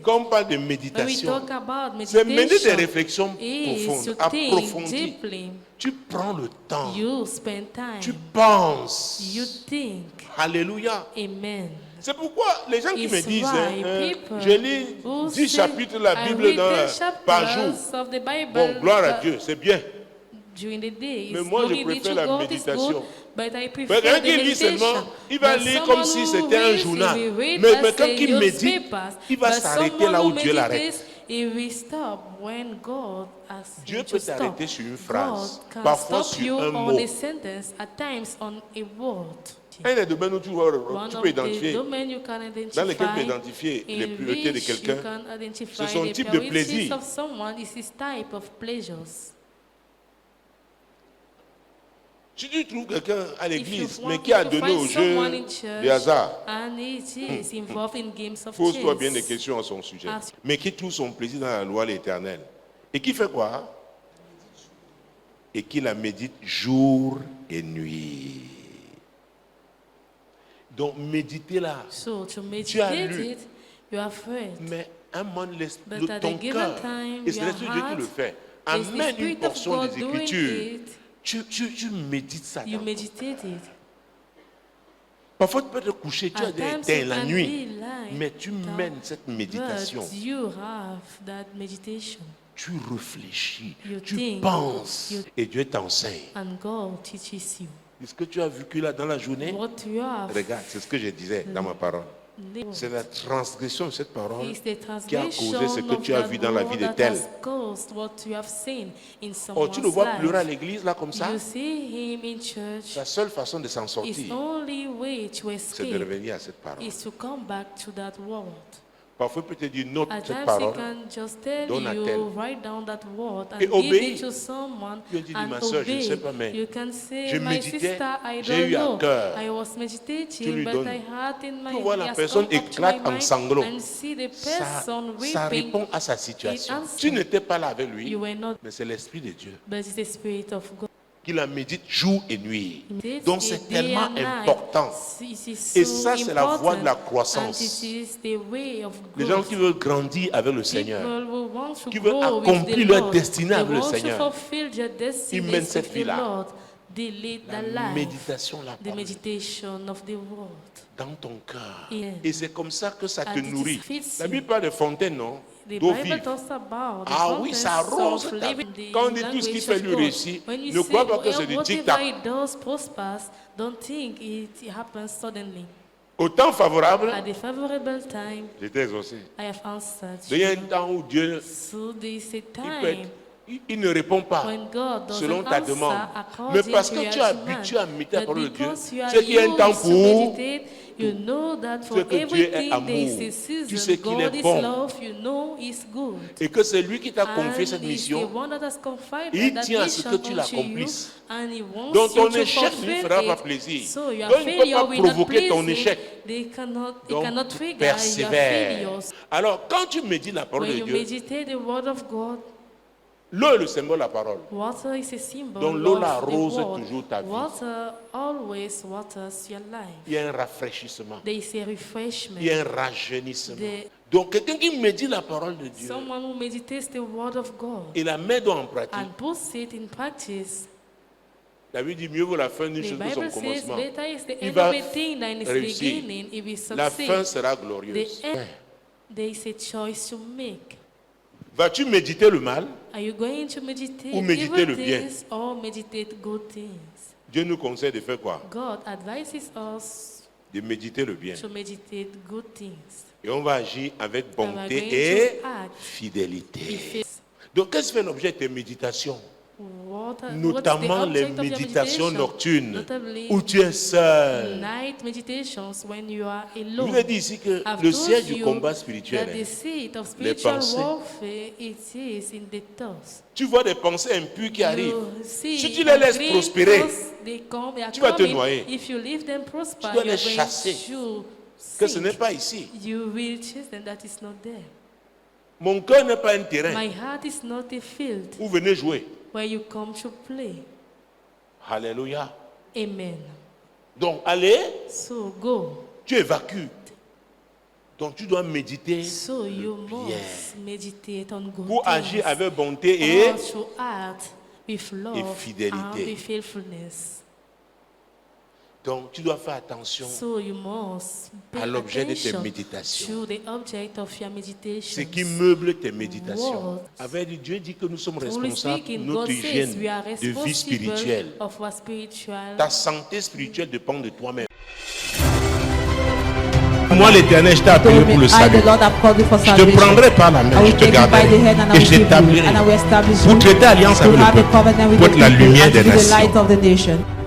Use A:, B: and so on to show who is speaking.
A: quand on parle de
B: When we
A: méditation,
B: talk about
A: c'est mener des
B: meditation,
A: réflexions
B: is
A: profondes,
B: to think
A: approfondies.
B: deeply.
A: Tu prends le temps,
B: You spend
A: tu
B: time.
A: penses.
B: You think.
A: Alléluia.
B: Amen.
A: C'est pourquoi les gens qui me
B: It's
A: disent,
B: why people
A: je lis
B: who
A: 10
B: say,
A: chapitres de la
B: I
A: Bible
B: read 10
A: par jour.
B: chapters of the Bible
A: Bon, gloire à Dieu, c'est bien.
B: during the day.
A: Mais
B: It's
A: moi, je
B: glory be
A: préfère
B: to
A: la
B: God, it's
A: méditation.
B: good, but I
A: Mais
B: prefer
A: quelqu'un
B: the
A: qui lit
B: meditation.
A: seulement, il va
B: But
A: lire
B: someone
A: comme si
B: who
A: c'était un
B: reads,
A: journal.
B: he will read
A: Mais
B: as
A: quand
B: a
A: il médite,
B: newspapers.
A: il va
B: But
A: s'arrêter
B: someone
A: là
B: who
A: où Dieu l'arrête.
B: meditates, he will stop when God asks
A: Dieu
B: him
A: peut
B: to stop.
A: t'arrêter sur une phrase,
B: God can
A: parfois
B: stop
A: sur
B: you
A: un
B: on
A: mot.
B: a sentence, at times on a word.
A: Un des domaines où tu
B: One
A: peux
B: of the
A: identifier,
B: domains you can
A: dans lesquels tu peux
B: identify,
A: identifier les
B: in
A: priorités de
B: which you
A: quelqu'un,
B: can identify
A: c'est son
B: the
A: type de
B: priorities
A: plaisir.
B: of someone, is his type of pleasures.
A: Si tu trouves quelqu'un à
B: If you
A: l'église,
B: want
A: mais qui a
B: to
A: donné
B: find
A: au
B: someone
A: jeu
B: in church
A: de hasard,
B: and it is involved in games of
A: pose-toi bien des
B: chess,
A: questions à son sujet.
B: Ask-
A: Mais qui trouve son plaisir dans la loi de l'Éternel. Et qui fait quoi? Et qui la médite jour et nuit. Donc méditer là,
B: so to
A: Tu as
B: meditate
A: lu.
B: it, you are afraid.
A: mais un moment
B: But at
A: ton
B: a given
A: cœur,
B: time,
A: et c'est
B: your
A: l'Esprit de Dieu qui
B: heart
A: le fait,
B: is the
A: amène une
B: Spirit of
A: portion
B: God
A: des
B: doing
A: Écritures.
B: it.
A: Tu médites ça.
B: You
A: dans-
B: meditate it.
A: Parfois tu peux te coucher, tu as
B: At
A: des
B: times
A: temps
B: you
A: la
B: can
A: nuit,
B: be lying
A: mais tu
B: down,
A: mènes cette méditation.
B: but you have that meditation.
A: Tu réfléchis,
B: You
A: tu
B: think,
A: penses,
B: you-
A: et Dieu t'enseigne.
B: And God teaches you.
A: Est-ce que tu as vécu là dans la journée?
B: What you have
A: Regarde, c'est ce que je disais dans ma parole.
B: lived
A: C'est la transgression de cette parole
B: is the
A: qui a causé ce
B: transgression
A: que
B: of
A: tu as
B: that
A: vu dans la vie
B: word
A: de
B: that
A: tel.
B: has caused what you have seen in
A: Oh,
B: someone's
A: tu le vois
B: life.
A: pleurer à l'église là comme ça?
B: You see him in church.
A: La seule façon de s'en
B: His
A: sortir,
B: only way to
A: c'est de
B: escape
A: revenir à cette parole.
B: is to come back to that word.
A: Parfois, il peut te dire, note
B: At
A: cette
B: times he
A: parole.
B: can just tell
A: donne à tel.
B: you, write down that word and
A: Et
B: give
A: obéis.
B: it to someone
A: Tu dis,
B: and
A: ma sœur, je ne
B: obey.
A: sais pas, mais
B: You can say,
A: je
B: my
A: méditais,
B: sister, I
A: j'ai
B: don't
A: eu à
B: know.
A: cœur.
B: I was
A: Tu
B: meditating,
A: lui
B: but
A: donnes.
B: I had in my
A: Tu vois, la
B: it has
A: personne
B: come up to
A: éclate
B: my
A: en
B: mind
A: sanglots.
B: and see the
A: Ça,
B: person
A: ça
B: weeping.
A: répond à sa situation.
B: It answers.
A: Tu n'étais pas là avec lui,
B: You were not,
A: mais c'est l'Esprit de Dieu
B: but it's the Spirit of God.
A: qui la médite jour et nuit.
B: It
A: Donc
B: is
A: c'est
B: day
A: tellement
B: and night.
A: important.
B: It is
A: Et
B: so
A: ça, c'est la voie de la
B: important.
A: croissance.
B: And it is the way of
A: Les gens
B: growth.
A: qui veulent grandir avec le Seigneur,
B: People will want to
A: qui veulent
B: grow with
A: accomplir
B: the
A: leur
B: Lord.
A: destinée
B: They
A: avec le
B: want to
A: Seigneur.
B: fulfill their destiny
A: Ils mènent cette
B: with the
A: vie-là.
B: Lord. They lead
A: la
B: the life,
A: méditation, la
B: the
A: parole,
B: meditation of the word.
A: dans ton cœur.
B: Yeah.
A: Et c'est comme ça que ça te
B: And it
A: nourrit.
B: feeds
A: La
B: you.
A: Bible parle de fontaine, non?
B: The
A: D'eau
B: Bible
A: vive.
B: talks about the
A: Ah oui,
B: fountains
A: ça arrose
B: of
A: ta
B: living
A: vie.
B: the
A: Quand on dit tout ce qui
B: language
A: fait
B: of
A: lui
B: God.
A: réussir,
B: When you
A: ne
B: say,
A: crois pas que c'est du
B: whatever
A: tic-tac.
B: it does prospers, don't think it happens suddenly.
A: Au temps favorable,
B: At the favorable time,
A: j'étais exaucé.
B: I have answered
A: Il y a un
B: you.
A: temps où Dieu,
B: So there is a
A: il, peut
B: time
A: être- il ne répond pas
B: when God doesn't
A: selon ta
B: answer
A: demande.
B: according
A: Mais parce
B: to
A: que
B: your
A: tu es
B: demand.
A: habitué à méditer la
B: But
A: parole de Dieu,
B: because you are
A: c'est qu'il y a un temps
B: used to
A: pour
B: meditate, you know that for
A: sais que Dieu est
B: everything there is a
A: amour.
B: season.
A: Tu sais qu'il
B: God
A: est
B: is
A: bon.
B: love, you know is good.
A: et que c'est lui qui t'a confié
B: And
A: cette
B: he's
A: mission.
B: the one that has confided
A: Il
B: that
A: tient à ce
B: mission
A: que tu
B: unto
A: l'accomplisses.
B: you, and he wants
A: Donc
B: you
A: ton
B: to
A: échec ne lui
B: fulfill
A: fera pas
B: it.
A: plaisir.
B: So your
A: Donc il ne peut
B: failure
A: pas
B: will not
A: provoquer ton
B: please
A: échec.
B: him. It
A: Donc
B: cannot trigger your
A: persévère.
B: failures.
A: Alors quand tu médites la parole
B: When
A: de
B: you
A: Dieu,
B: meditate the word of God,
A: l'eau est le symbole de la parole.
B: water is a symbol
A: Donc l'eau
B: of
A: la
B: the
A: arrose
B: word.
A: toujours ta vie.
B: Water always waters your life.
A: Il y a un rafraîchissement.
B: There is a refreshment.
A: Il y a un rajeunissement.
B: The-
A: Donc quelqu'un qui médite la parole de Dieu
B: Someone who meditates the word of God
A: et la met donc en pratique,
B: and puts it in practice.
A: la Bible dit mieux vaut la fin d'une
B: The
A: chose que
B: Bible
A: son
B: says
A: commencement.
B: better is the
A: Il
B: end
A: va
B: of a thing than its
A: réussir.
B: beginning if it
A: La fin
B: succeeds.
A: sera
B: The
A: glorieuse.
B: end, there is a choice to make.
A: Vas-tu méditer le mal?
B: Are you going to meditate
A: Ou méditer
B: evil
A: le bien?
B: things or meditate good things?
A: Dieu nous conseille de faire quoi?
B: God advises us
A: De méditer le bien.
B: to meditate good things.
A: Et on va agir avec
B: And we're
A: bonté
B: going
A: et
B: to act
A: fidélité.
B: if it's
A: Donc qu'est-ce que fait l'objet de tes méditations?
B: what's the
A: Notamment les
B: object of your
A: méditations
B: meditation?
A: nocturnes
B: Notably,
A: où tu es seul.
B: night meditations when you are
A: Je
B: alone.
A: vous ai dit ici que
B: I've
A: le
B: told
A: siège du
B: you
A: combat
B: that
A: spirituel,
B: the seat of
A: les
B: spiritual
A: pensées.
B: warfare, it is in the thoughts.
A: tu vois des pensées impures qui arrivent.
B: You see,
A: Si tu les laisses
B: unclean
A: prospérer,
B: thoughts, they come, they are
A: tu vas te
B: coming.
A: noyer.
B: If you leave them prosper,
A: dois
B: you
A: les
B: are going
A: chasser.
B: to
A: Que ce n'est
B: sink.
A: pas ici.
B: You will chase them, that is not there.
A: Mon cœur n'est pas un terrain
B: My heart is not a field
A: où venez jouer.
B: where you come to play.
A: Alléluia.
B: Amen.
A: Donc allez,
B: So go.
A: tu évacues. Donc tu dois méditer
B: So you
A: bien.
B: must meditate on good
A: Pour agir
B: things.
A: avec bonté et
B: Or to act with love
A: fidélité.
B: and with faithfulness.
A: donc tu dois faire attention
B: So you must pay
A: à l'objet de tes
B: attention
A: méditations.
B: to the object of your meditation.
A: Ce qui meuble tes méditations.
B: What?
A: Avec Dieu dit que nous sommes
B: Truly
A: responsables
B: speaking,
A: de
B: God
A: notre
B: says
A: hygiène
B: we are
A: de vie
B: responsible
A: spirituelle.
B: of our spiritual.
A: Ta santé spirituelle dépend de toi-même. Moi, l'Éternel, je t'ai appelé pour le
C: I,
A: salut.
C: the Lord, have called you for
A: Je te
C: salvation.
A: prendrai par la
C: I
A: main,
C: will
A: je te
C: take you by the
A: garderai
C: hand and I
A: et
C: will
A: je
C: keep you,
A: t'établirai
C: and I will establish
A: pour
C: you
A: traiter alliance
C: to
A: avec le
C: have a
A: peuple,
C: covenant with
A: pour
C: the
A: être la
C: people
A: lumière
C: and to
A: des
C: be the light
A: nations.
C: of the nation.